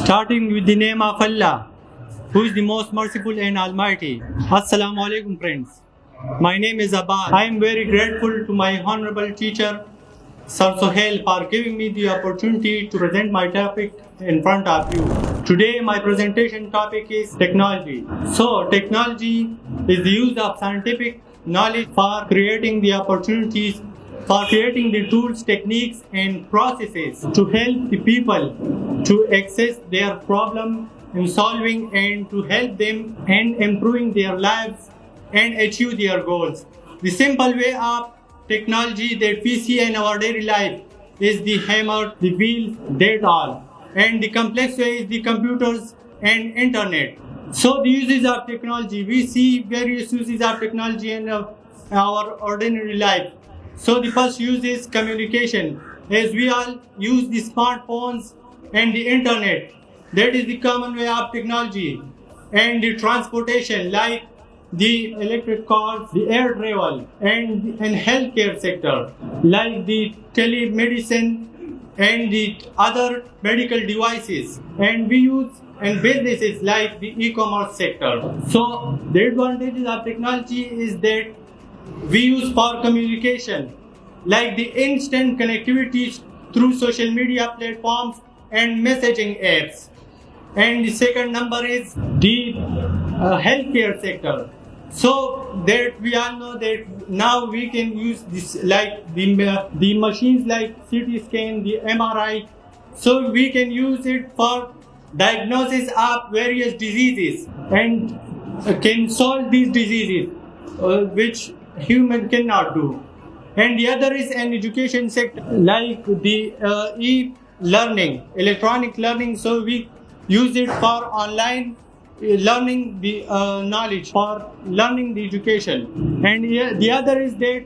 Starting with the name of Allah, who is the most merciful and almighty. Assalamu alaikum friends. My name is Abbas. I am very grateful to my honorable teacher, Sir Sohail, for giving me the opportunity to present my topic in front of you. Today my presentation topic is technology. So technology is the use of scientific knowledge for creating the opportunities, for creating the tools, techniques and processes to help the people to access their problem in solving and to help them and improving their lives and achieve their goals. The simple way of technology that we see in our daily life is the hammer, the wheel, that all. And the complex way is the computers and internet. So the uses of technology, we see various uses of technology in our ordinary life. So the first use is communication, as we all use the smartphones and the internet. That is the common way of technology. And the transportation, like the electric cars, the air travel, and healthcare sector, like the telemedicine and the other medical devices. And we use in businesses like the e-commerce sector. So the advantages of technology is that we use for communication, like the instant connectivity through social media platforms and messaging apps. And the second number is the healthcare sector. So that we all know that now we can use this, like the machines like CT scan, the MRI. So we can use it for diagnosis of various diseases and can solve these diseases which human cannot do. And the other is an education sector, like the e-learning, electronic learning. So we use it for online learning the knowledge, for learning the education. And the other is that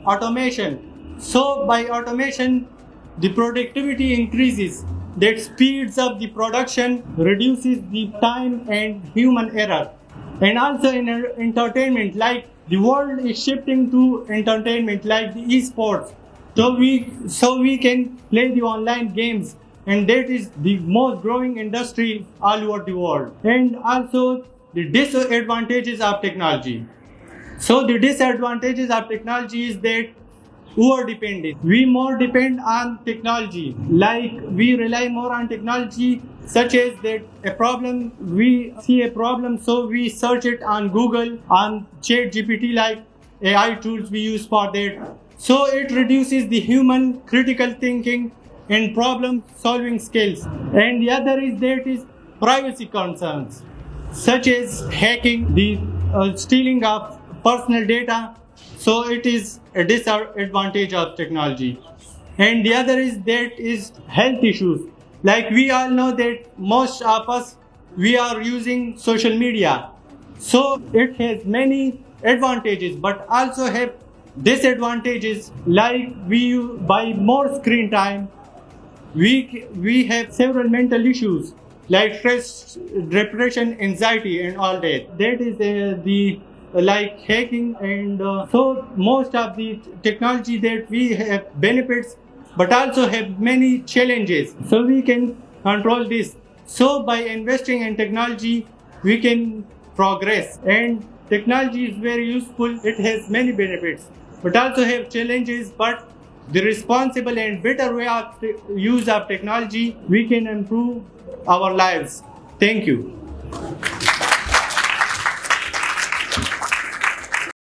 automation. So by automation, the productivity increases, that speeds up the production, reduces the time and human error. And also in entertainment, like the world is shifting to entertainment, like the esports. So we can play the online games, and that is the most growing industry all over the world. And also the disadvantages of technology. So the disadvantages of technology is that over dependence. We more depend on technology, like we rely more on technology, such as that we see a problem, so we search it on Google, on ChatGPT, like AI tools we use for that. So it reduces the human critical thinking and problem solving skills. And the other is that is privacy concerns, such as hacking, the stealing of personal data. So it is a disadvantage of technology. And the other is that is health issues. Like we all know that most of us, we are using social media. So it has many advantages, but also have disadvantages, like by more screen time, we have several mental issues like stress, depression, anxiety and all that. That is the like hacking. And so most of the technology that we have benefits but also have many challenges, so we can control this. So by investing in technology we can progress, and technology is very useful. It has many benefits but also have challenges, but the responsible and better way of use of technology, we can improve our lives. Thank you.